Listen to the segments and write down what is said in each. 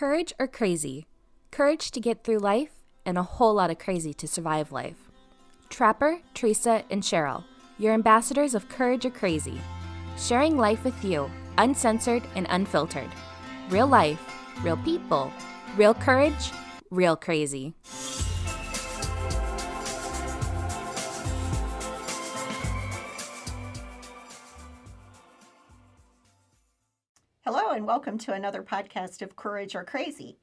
Courage or crazy? Courage to get through life and a whole lot of crazy to survive life. Trapper, Teresa, and Cheryl, your ambassadors of Courage or Crazy. Sharing life with you, uncensored and unfiltered. Real life, real people, real courage, real crazy. Hello and welcome to another podcast of Courage or Crazy.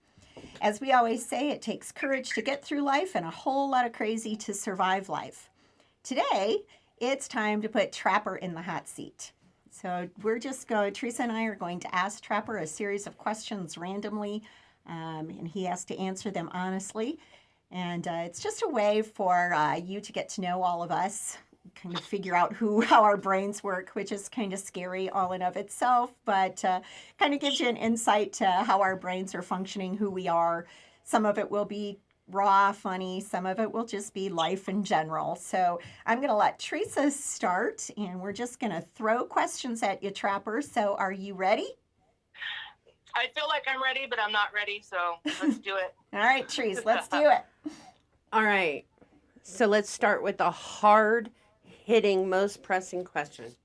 As we always say, it takes courage to get through life and a whole lot of crazy to survive life. Today, it's time to put Trapper in the hot seat. So Teresa and I are going to ask Trapper a series of questions randomly, and he has to answer them honestly. And it's just a way for you to get to know all of us, kind of figure out how our brains work, which is kind of scary all in of itself, but kind of gives you an insight to how our brains are functioning, who we are. Some of it will be raw, funny. Some of it will just be life in general. So I'm going to let Teresa start, and we're just going to throw questions at you, Trapper. So are you ready? I feel like I'm ready, but I'm not ready, so let's do it. All right, Teresa, let's do it. All right. So let's start with the hard-hitting, most pressing question.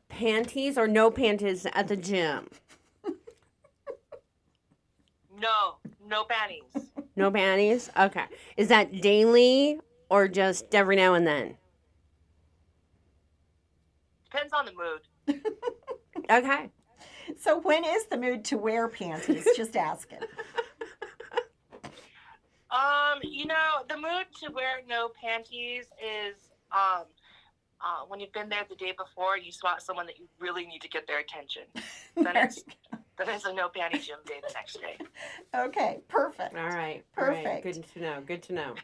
Panties or no panties at the gym? No panties. No panties? Okay. Is that daily or just every now and then? Depends on the mood. Okay. So when is the mood to wear panties? Just asking. The mood to wear no panties is when you've been there the day before, you spot someone that you really need to get their attention. Then it's a no panty gym day the next day. Okay, perfect. All right. Perfect. All right. Good to know.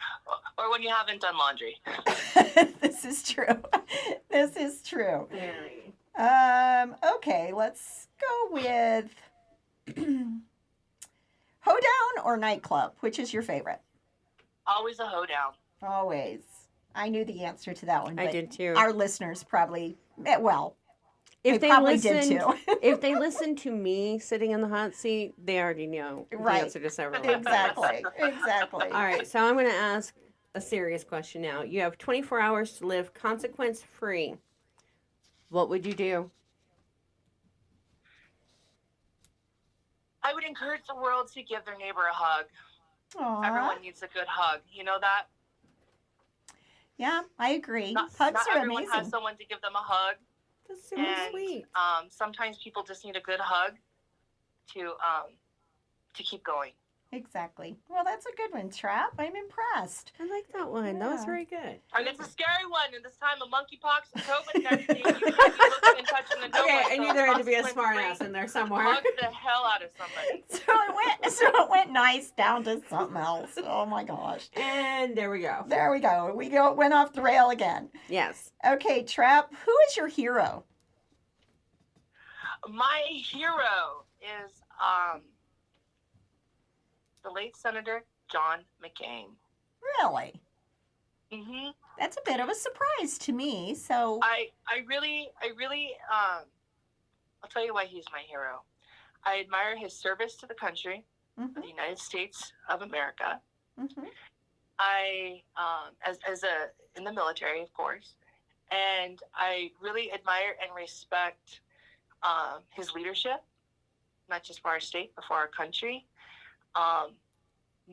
Or when you haven't done laundry. This is true. This is true. Very. Okay, let's go with hoedown or nightclub. Which is your favorite? Always a hoedown. Always. I knew the answer to that one. I did too. Our listeners probably, if they probably listened, did too. if they listen to me sitting in the hot seat, they already know the answer to several. Exactly. All right, so I'm going to ask a serious question now. You have 24 hours to live consequence-free. What would you do? I would encourage the world to give their neighbor a hug. Aww. Everyone needs a good hug. You know that? Yeah, I agree. Hugs not are everyone amazing. has someone to give them a hug. That's super sweet. Sometimes people just need a good hug to keep going. Exactly. Well, that's a good one, Trap. I'm impressed. I like that one. That was very good. And it's a scary one. And this time of monkeypox and COVID and everything, you can't be looking and touching the Okay, I knew there had to be a smart ass in there somewhere. Hug the hell out of somebody. So it went nice down to something else. Oh my gosh. And there we go. There we go. Went off the rail again. Yes. Okay, Trap, who is your hero? My hero is the late Senator John McCain. Really? Mm-hmm. That's a bit of a surprise to me. So I really I'll tell you why he's my hero. I admire his service to the country, of the United States of America. Mm-hmm. I in the military, of course, and I really admire and respect his leadership, not just for our state, but for our country.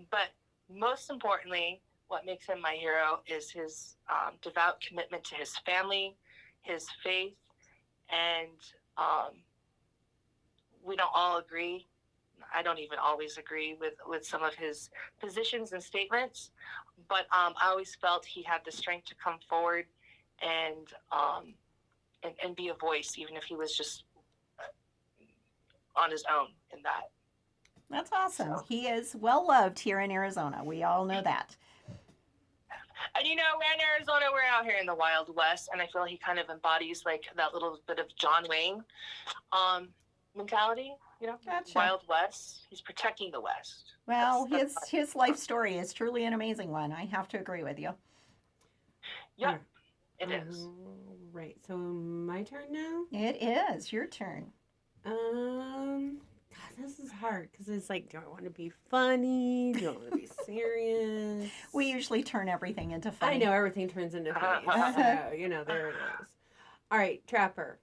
But most importantly, what makes him my hero is his devout commitment to his family, his faith, and we don't all agree. I don't even always agree with some of his positions and statements, but I always felt he had the strength to come forward and be a voice, even if he was just on his own in that. That's awesome. So. He is well loved here in Arizona. We all know that. And we're in Arizona, we're out here in the Wild West, and I feel he kind of embodies like that little bit of John Wayne mentality, Gotcha. Wild West. He's protecting the West. Well, his life story is truly an amazing one. I have to agree with you. Yeah, it is. Right. So my turn now? It is your turn. God, this is hard because it's like, do I want to be funny? Do I want to be serious? We usually turn everything into funny. I know everything turns into funny. So, you know, there it is. All right, Trapper.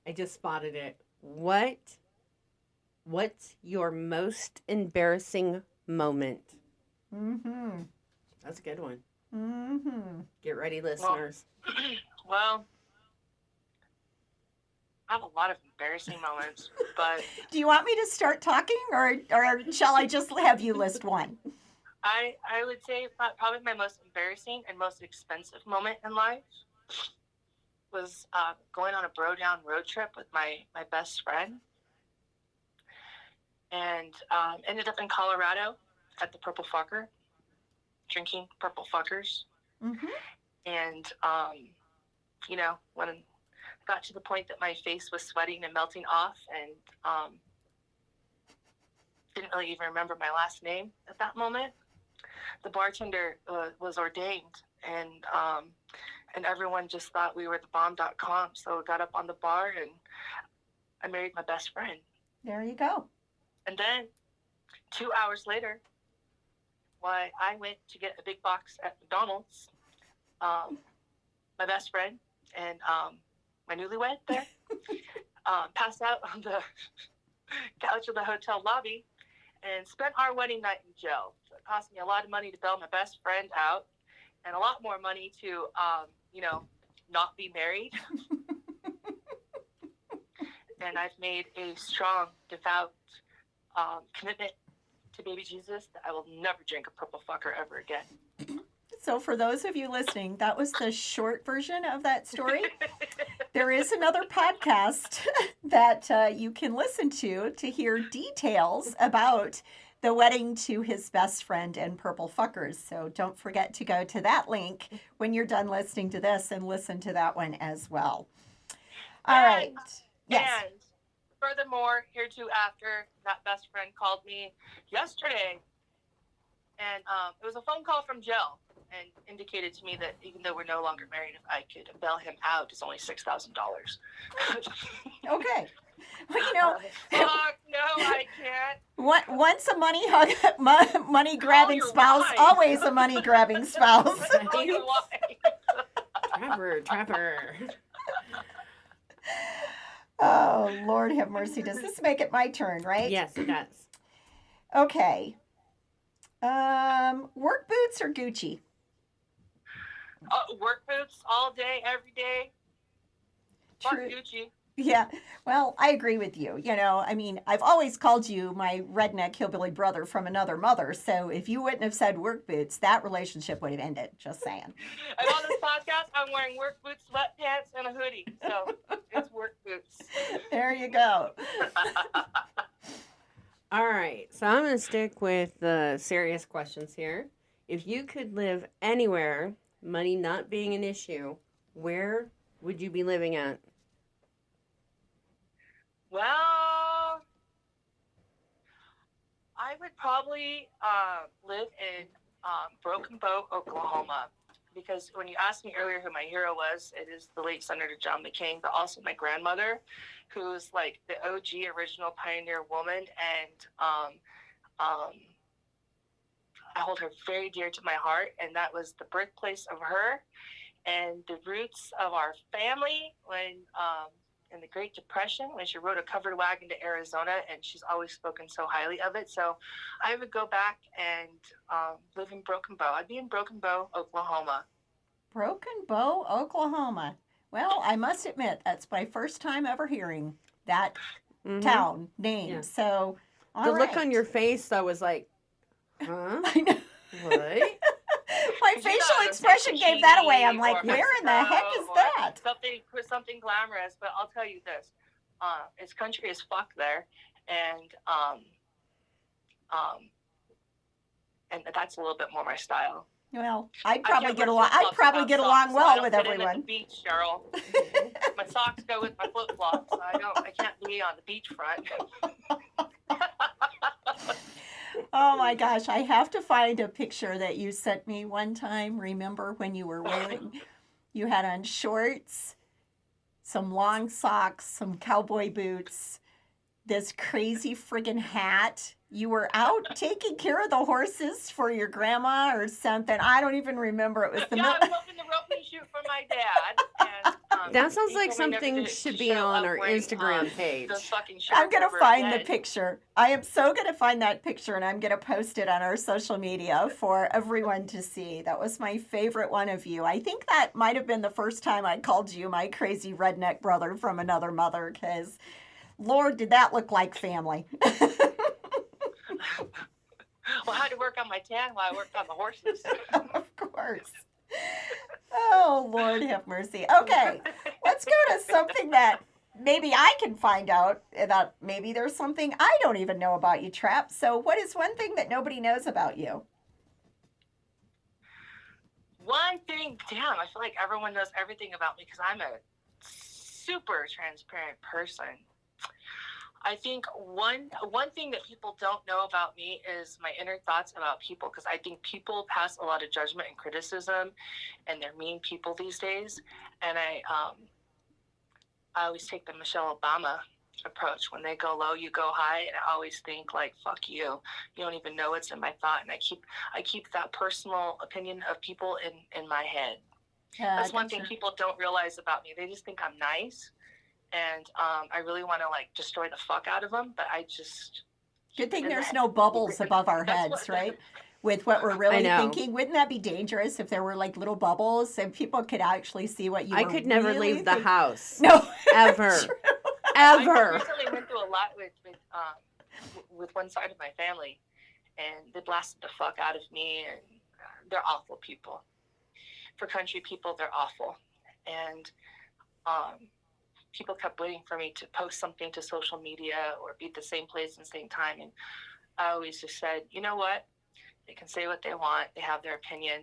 I just spotted it. What's your most embarrassing moment? Mm-hmm. That's a good one. Mm-hmm. Get ready, listeners. Well, I have a lot of embarrassing moments, but Do you want me to start talking, or shall I just have you list one? I would say probably my most embarrassing and most expensive moment in life was going on a bro down road trip with my best friend, and ended up in Colorado at the Purple Fucker, drinking Purple Fuckers. Mm-hmm. And you know, when I got to the point that my face was sweating and melting off, and didn't really even remember my last name at that moment, the bartender was ordained, and everyone just thought we were the bomb.com. So I got up on the bar and I married my best friend. There you go. And then 2 hours later, why I went to get a big box at McDonald's, my best friend and my newlywed there passed out on the couch of the hotel lobby and spent our wedding night in jail. So it cost me a lot of money to bail my best friend out, and a lot more money to, you know, not be married. And I've made a strong, devout commitment to baby Jesus that I will never drink a Purple Fucker ever again. So for those of you listening, that was the short version of that story. There is another podcast that you can listen to hear details about the wedding to his best friend and Purple Fuckers. So don't forget to go to that link when you're done listening to this and listen to that one as well. All right. Yes. And furthermore, hereafter, that best friend called me yesterday, and it was a phone call from jail, and indicated to me that even though we're no longer married, if I could bail him out, it's only $6,000. Okay. Well, you know, Fuck, no, I can't. once a money grabbing your spouse, wife. always a money grabbing spouse. Call your wife. Trapper. Oh, Lord have mercy. Does this make it my turn, right? Yes, it does. Okay. Work boots or Gucci? Work boots all day, every day. Fuck True. Gucci. Yeah. Well, I agree with you. You know, I mean, I've always called you my redneck hillbilly brother from another mother. So if you wouldn't have said work boots, that relationship would have ended. Just saying. And on this podcast, I'm wearing work boots, sweatpants, and a hoodie. So it's work boots. There you go. All right, so I'm going to stick with the serious questions here. If you could live anywhere, money not being an issue, where would you be living at? Well, I would probably live in Broken Bow, Oklahoma, because when you asked me earlier who my hero was, it is the late Senator John McCain, but also my grandmother, who's like the OG original pioneer woman, and I hold her very dear to my heart, and that was the birthplace of her and the roots of our family when in the Great Depression, when she rode a covered wagon to Arizona, and she's always spoken so highly of it. So I would go back and live in Broken Bow. I'd be in Broken Bow, Oklahoma. Broken Bow, Oklahoma. Well, I must admit, that's my first time ever hearing that town name. Yeah. So, The look on your face, though, was like, huh? I know. What? My You facial got a expression gave that away. I'm like, or where in the heck is or that? Something glamorous, but I'll tell you this: it's country as fuck there, and that's a little bit more my style. Well, I'd I probably can't get wear along. I'd flip-flops probably without get socks, along so I well don't with fit in everyone. at the beach, Cheryl. My socks go with my flip flops. I can't be on the beachfront. Oh my gosh, I have to find a picture that you sent me one time. Remember when you were wearing, you had on shorts, some long socks, some cowboy boots, this crazy friggin' hat. You were out taking care of the horses for your grandma or something. I don't even remember. It was the Yeah, I was hoping to rope and shoot for my dad. And, That sounds he like told me never something to should be show on up our wearing, Instagram page. those fucking shirts I'm gonna ever find the again. picture. I am so gonna find that picture, and I'm gonna post it on our social media for everyone to see. That was my favorite one of you. I think that might have been the first time I called you my crazy redneck brother from another mother, because Lord, did that look like family. Well, I had to work on my tan while I worked on the horses. Of course. Oh, Lord have mercy. Okay, let's go to something that maybe I can find out about. Maybe there's something I don't even know about you, Trap. So what is one thing that nobody knows about you? One thing, damn, I feel like everyone knows everything about me because I'm a super transparent person. I think one thing that people don't know about me is my inner thoughts about people, because I think people pass a lot of judgment and criticism, and they're mean people these days. And I always take the Michelle Obama approach. When they go low, you go high. And I always think like, fuck you. You don't even know what's in my thought. And I keep that personal opinion of people in my head. That's one thing people don't realize about me. They just think I'm nice. And I really want to like destroy the fuck out of them, but I just... Good thing there's no bubbles above our heads, right? With what we're really thinking. Wouldn't that be dangerous if there were like little bubbles and people could actually see what you were I could never really leave the house. No. Ever. True. Ever. I recently went through a lot with one side of my family, and they blasted the fuck out of me, and they're awful people. For country people, they're awful. And people kept waiting for me to post something to social media or be at the same place and same time. And I always just said, you know what? They can say what they want. They have their opinion.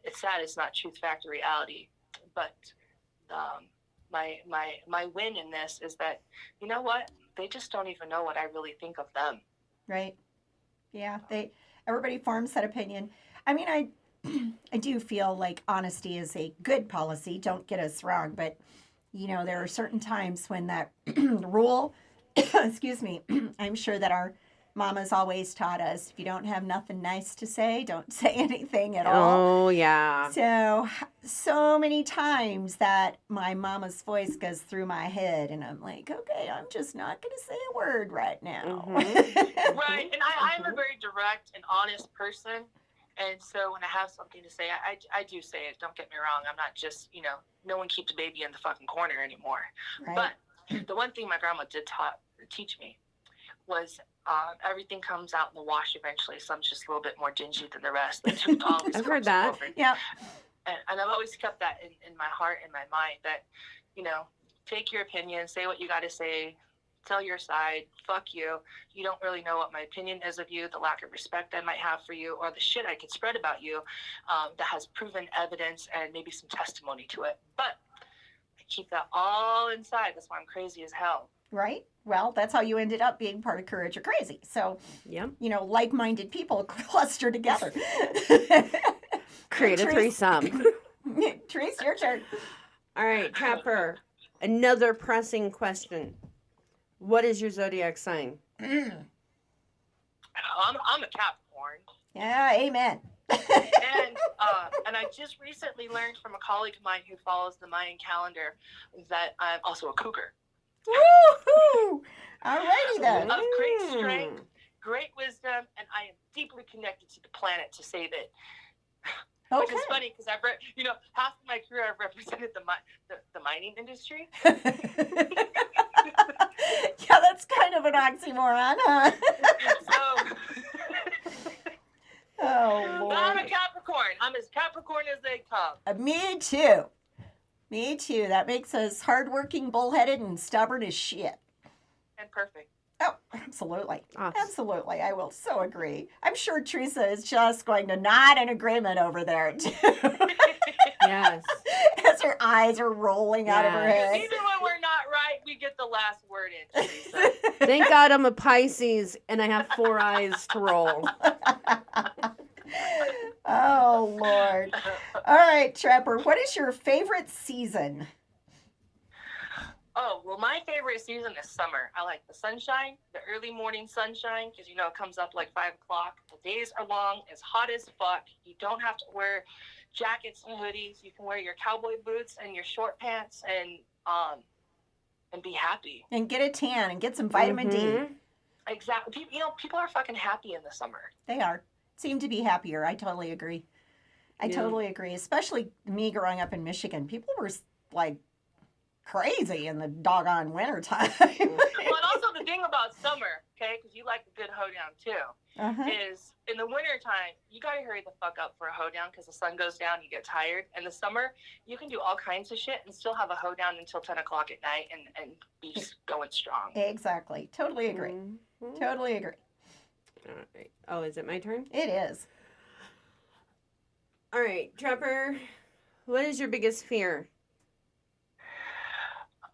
It's sad. It's not truth, fact, or reality. But my win in this is that, you know what? They just don't even know what I really think of them. Right. Yeah. Everybody forms that opinion. I mean, I do feel like honesty is a good policy. Don't get us wrong, but you know, there are certain times when that rule, excuse me, I'm sure that our mamas always taught us, if you don't have nothing nice to say, don't say anything at all. Oh, yeah. So many times that my mama's voice goes through my head and I'm like, okay, I'm just not going to say a word right now. Mm-hmm. Right. And I'm a very direct and honest person. And so when I have something to say, I do say it. Don't get me wrong. I'm not just, no one keeps a baby in the fucking corner anymore. Right. But the one thing my grandma did teach me was everything comes out in the wash eventually. Some's just a little bit more dingy than the rest. I've heard that. Yeah. And I've always kept that in my heart and my mind that, take your opinion, say what you got to say, tell your side, fuck you. You don't really know what my opinion is of you, the lack of respect I might have for you, or the shit I could spread about you that has proven evidence and maybe some testimony to it. But I keep that all inside. That's why I'm crazy as hell. Right. Well, that's how you ended up being part of Courage or Crazy. So, yep. Like-minded people cluster together. Create a threesome. Trace, your turn. All right, Trapper. Another pressing question. What is your zodiac sign? I'm a Capricorn. Yeah, amen. And I just recently learned from a colleague of mine who follows the Mayan calendar that I'm also a cougar. Woo-hoo! Alrighty then. Of great strength, great wisdom, and I am deeply connected to the planet to say that. Okay. Which is funny because I've half of my career I've represented the mining industry. Yeah, that's kind of an oxymoron, huh? Oh, Lord. I'm a Capricorn. I'm as Capricorn as they come. Me too. Me too. That makes us hardworking, bullheaded, and stubborn as shit. And perfect. Oh, absolutely. Awesome. Absolutely. I will so agree. I'm sure Teresa is just going to nod in agreement over there, too. Yes. As her eyes are rolling out of her head. Even when we're not right, we get the last word in, Teresa. Thank God I'm a Pisces and I have 4 eyes to roll. Oh, Lord. All right, Trapper, what is your favorite season? Oh, well, my favorite season is summer. I like the sunshine, the early morning sunshine, because, it comes up like 5 o'clock. The days are long. It's hot as fuck. You don't have to wear jackets and hoodies. You can wear your cowboy boots and your short pants and be happy. And get a tan and get some vitamin D. Exactly. People are fucking happy in the summer. They are. Seem to be happier. I totally agree. I totally agree. Especially me growing up in Michigan. People were like crazy in the doggone winter time. Well, and also the thing about summer, okay, because you like a good hoedown too, is in the winter time, you got to hurry the fuck up for a hoedown because the sun goes down, you get tired. In the summer, you can do all kinds of shit and still have a hoedown until 10 o'clock at night and be going strong. Exactly. Totally agree. Totally agree. All right. Oh, is it my turn? It is. All right, Trapper, what is your biggest fear?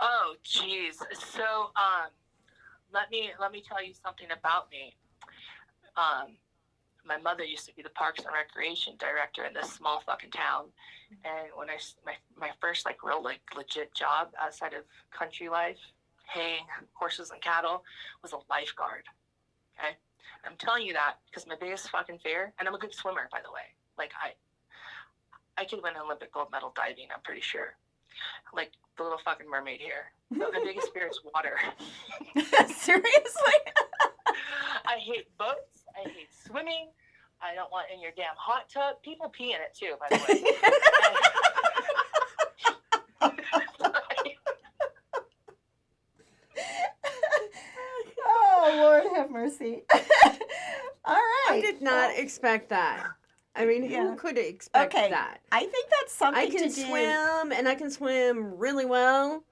Oh, geez. So, let me tell you something about me. My mother used to be the Parks and Recreation director in this small fucking town, and when my first real legit job outside of country life, haying horses and cattle, was a lifeguard. Okay, I'm telling you that because my biggest fucking fear, and I'm a good swimmer, by the way. I could win an Olympic gold medal diving. I'm pretty sure. Like the little fucking mermaid here. But my biggest fear is water. Seriously? I hate boats. I hate swimming. I don't want in your damn hot tub. People pee in it too, by the way. Oh, Lord have mercy. All right. I did not expect that. I mean, who could expect that? I think that's something I can swim, and I can swim really well,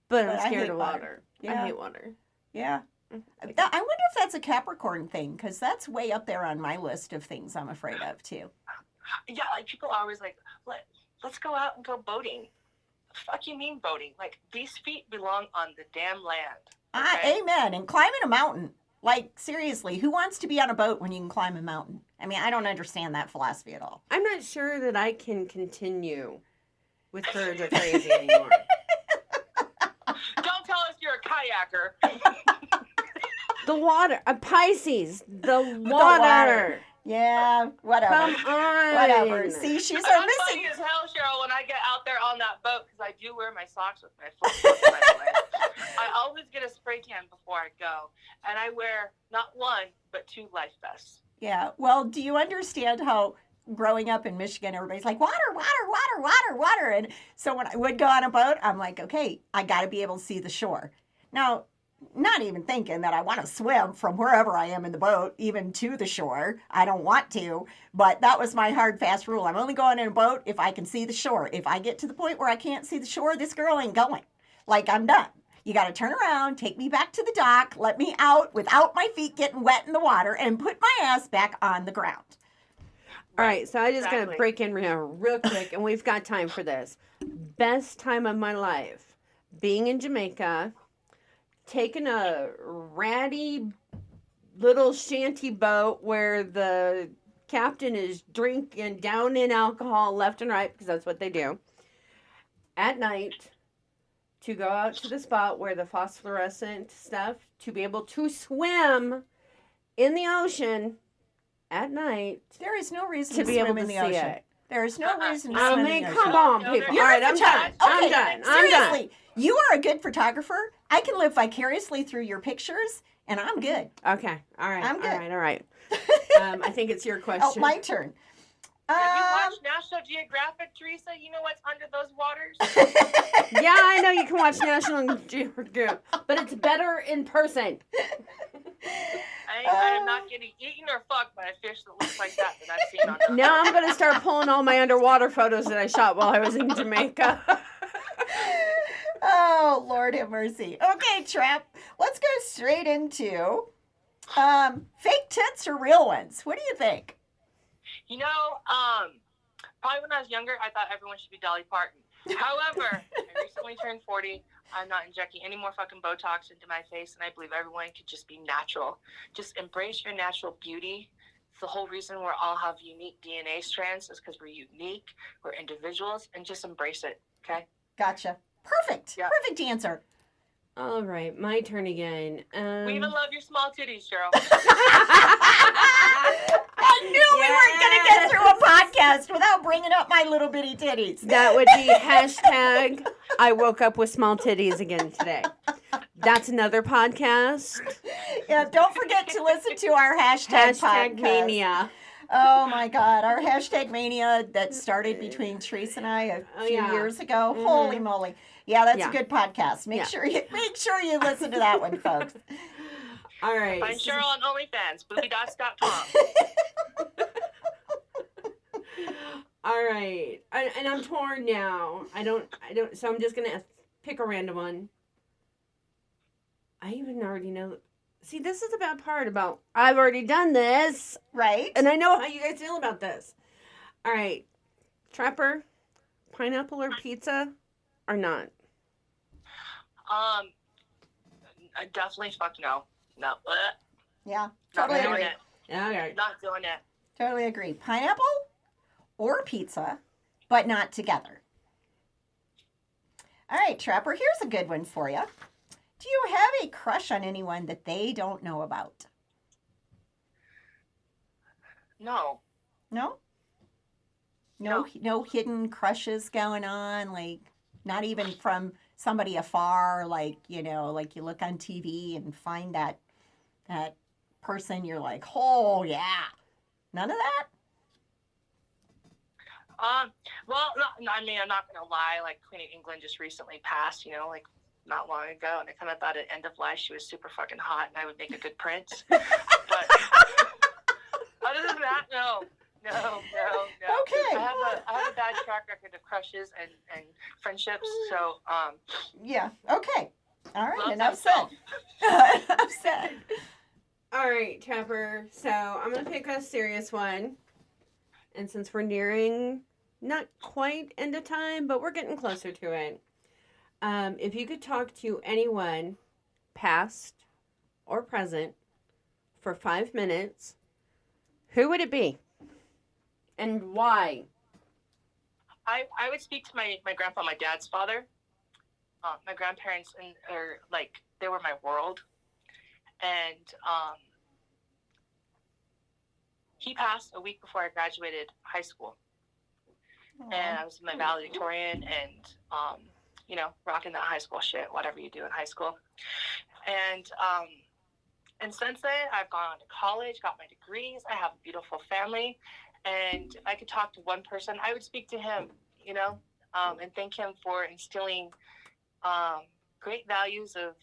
but I'm scared of water. Yeah. I hate water. Yeah. I wonder if that's a Capricorn thing, because that's way up there on my list of things I'm afraid of, too. Yeah, people are always like, let's go out and go boating. The fuck you mean boating? These feet belong on the damn land. Okay? Amen. And climbing a mountain. Seriously, who wants to be on a boat when you can climb a mountain? I mean, I don't understand that philosophy at all. I'm not sure that I can continue with Courage or Crazy anymore. Don't tell us you're a kayaker. The water. A Pisces. The water. Yeah, whatever. Come on. Whatever. See, shoes are I'm missing. funny as hell, Cheryl, when I get out there on that boat, because I do wear my socks with my flip-flops, by the way. I always get a spray tan before I go, and I wear not one, but 2 life vests. Yeah. Well, do you understand how growing up in Michigan, everybody's like, water, water, water, water, water. And so when I would go on a boat, I'm like, okay, I got to be able to see the shore. Now, not even thinking that I want to swim from wherever I am in the boat, even to the shore. I don't want to, but that was my hard, fast rule. I'm only going in a boat if I can see the shore. If I get to the point where I can't see the shore, this girl ain't going. I'm done. You got to turn around, take me back to the dock, let me out without my feet getting wet in the water, and put my ass back on the ground. All right, so I just got to break in real quick, and we've got time for this. Best time of my life, being in Jamaica, taking a ratty little shanty boat where the captain is drinking down in alcohol left and right, because that's what they do, at night, to go out to the spot where the phosphorescent stuff, to be able to swim in the ocean at night. There is no reason to to be swim able in to the see ocean. it. There is no reason to I swim mean, in the come ocean. on, No, people. you're All right, a I'm done. I'm Okay, done. I'm done. seriously, you are a good photographer. I can live vicariously through your pictures, and I'm good. Okay. All right. I'm good. All right. I think it's your question. Oh, my turn. Have you watched National Geographic, Teresa? You know what's under those waters? Yeah, I know you can watch National Geographic, but it's better in person. I am not getting eaten or fucked by a fish that looks like that I've seen on those. Now I'm going to start pulling all my underwater photos that I shot while I was in Jamaica. Oh, Lord have mercy. Okay, Trap, let's go straight into fake tits or real ones. What do you think? Probably when I was younger, I thought everyone should be Dolly Parton. However, I recently turned 40. I'm not injecting any more fucking Botox into my face, and I believe everyone could just be natural. Just embrace your natural beauty. It's the whole reason we all have unique DNA strands is because we're unique, we're individuals, and just embrace it, okay? Gotcha. Perfect. Yeah. Perfect answer. All right, my turn again. We even love your small titties, Cheryl. I knew we weren't going to get through a podcast without bringing up my little bitty titties. That would be hashtag I woke up with small titties again today. That's another podcast. Yeah, don't forget to listen to our hashtag podcast. mania. Oh my God, our hashtag mania that started between Teresa and I a few years ago. Mhm. Holy moly! Yeah, that's Yeah. a good podcast. Make sure you listen to that one, folks. All right. Find Cheryl on OnlyFans, boobydots.com. All right. And I'm torn now. I don't. So I'm just gonna pick a random one. I even already know. See, this is the bad part about I've already done this, Right? and I know how you guys feel about this. All right, Trapper, pineapple or pizza, or not? I definitely fuck no. No. Yeah, Not totally doing agree. it. Okay. Not doing it. Totally agree. Pineapple or pizza, but not together. All right, Trapper, here's a good one for you. Do you have a crush on anyone that they don't know about? No. No? No hidden crushes going on, like not even from somebody afar, like, like you look on TV and find that person you're like, "Oh, yeah." None of that? Well, no, I mean, I'm not gonna lie. Like Queen of England just recently passed, like not long ago, and I kind of thought at end of life she was super fucking hot, and I would make a good prince. But other than that, no. Okay. I have a bad track record of crushes and friendships, so Yeah. Okay. All right. love Enough said. myself. Enough said. All right, Trapper. So I'm gonna pick a serious one, and since we're nearing not quite end of time, but we're getting closer to it. If you could talk to anyone, past or present, for 5 minutes, who would it be? And why? I would speak to my grandpa, my dad's father. My grandparents are like they were my world, and he passed a week before I graduated high school, and I was my valedictorian and rocking that high school shit, whatever you do in high school, and since then I've gone on to college, got my degrees, I have a beautiful family. And if I could talk to one person, I would speak to him, and thank him for instilling great values of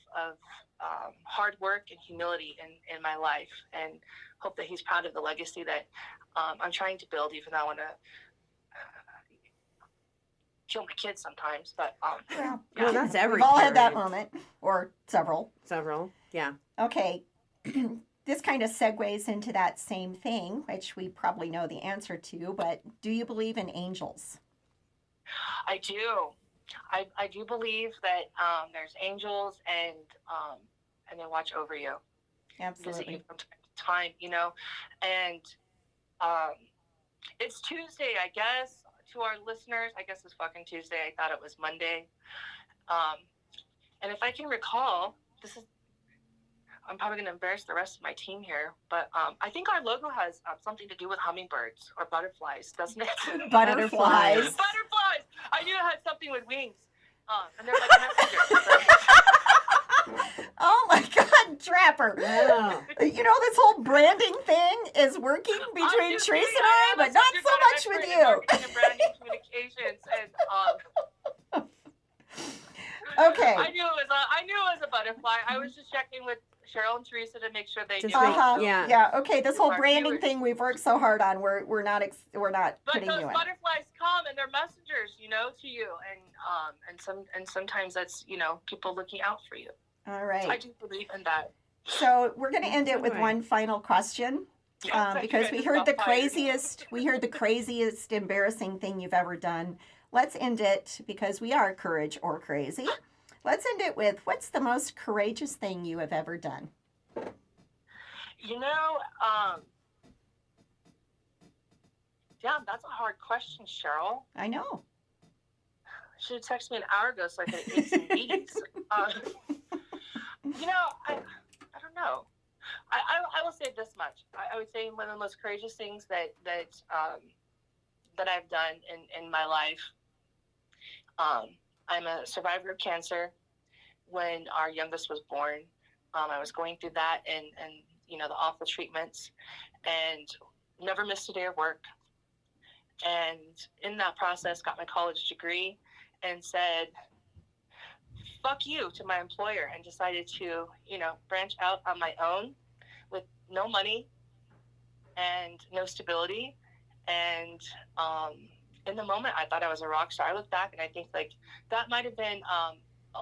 hard work and humility in my life, and hope that he's proud of the legacy that I'm trying to build, even though I want to kill my kids sometimes. But Well, that's every We've all had that parent. moment, or several. Several, yeah. Okay. This kind of segues into that same thing, which we probably know the answer to, but do you believe in angels? I do. I do believe that there's angels and they watch over you, visit you Absolutely. from time to time, and it's Tuesday, I guess. To our listeners, I guess it's fucking Tuesday. I thought it was Monday. And if I can recall, I'm probably going to embarrass the rest of my team here, but I think our logo has something to do with hummingbirds or butterflies, doesn't it? Butterflies. Butterflies! I knew it had something with wings. And they're like messengers. Oh my God, Trapper. Oh. This whole branding thing is working between Teresa and I, but not so much with you. Marketing and branding communications, and Okay. I knew it was a butterfly. I was just checking with Cheryl and Teresa to make sure they Just knew. make- Uh-huh. Yeah. Okay. This whole Our branding viewers. thing we've worked so hard on, we're not But putting those you in. butterflies come and they're messengers, to you, and sometimes that's people looking out for you. All I right. do believe in that. So we're going to end it with Right. one final question, because we heard the craziest, embarrassing thing you've ever done. Let's end it, because we are courage or crazy. Let's end it with, what's the most courageous thing you have ever done? Yeah, that's a hard question, Cheryl. I know. should have texted me an hour ago so I could have ate some Wheaties. I don't know. I will say this much. I would say one of the most courageous things that I've done in my life. I'm a survivor of cancer. When our youngest was born, I was going through that and the awful treatments, and never missed a day of work. And in that process, got my college degree and said, fuck you to my employer, and decided to, branch out on my own with no money and no stability. And in the moment, I thought I was a rock star. I look back and I think like that might have been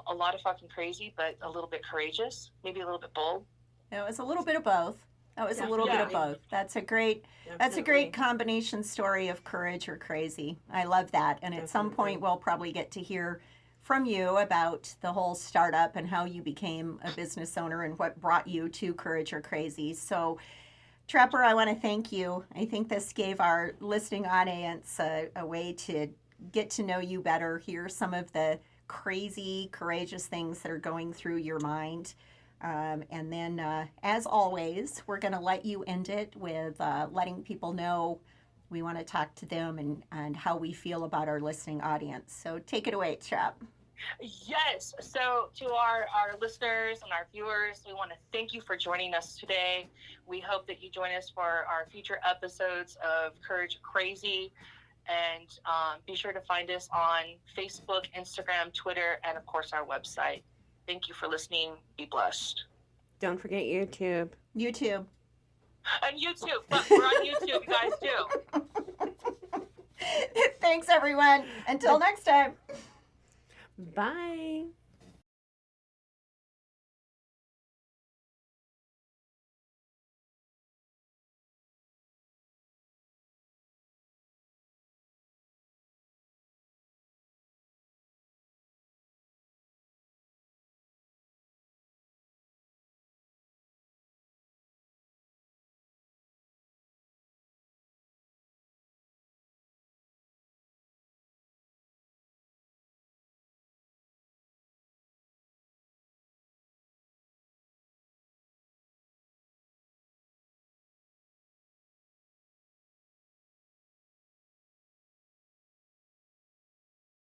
a lot of fucking crazy, but a little bit courageous, maybe a little bit bold. It was a little bit of both. That was a little bit of both. That's a great combination story of courage or crazy. I love that. And at some point, we'll probably get to hear from you about the whole startup and how you became a business owner and what brought you to Courage or Crazy. So, Trapper, I want to thank you. I think this gave our listening audience a way to get to know you better, hear some of the crazy, courageous things that are going through your mind. And then, as always, we're going to let you end it with letting people know we want to talk to them and how we feel about our listening audience. So take it away, Trap. Yes. So to our listeners and our viewers, we want to thank you for joining us today. We hope that you join us for our future episodes of Courage Crazy. And be sure to find us on Facebook, Instagram, Twitter, and of course our website. Thank you for listening. Be blessed. Don't forget YouTube. YouTube. And YouTube. Look, we're on YouTube, you guys too. Thanks, everyone. Until next time. Bye.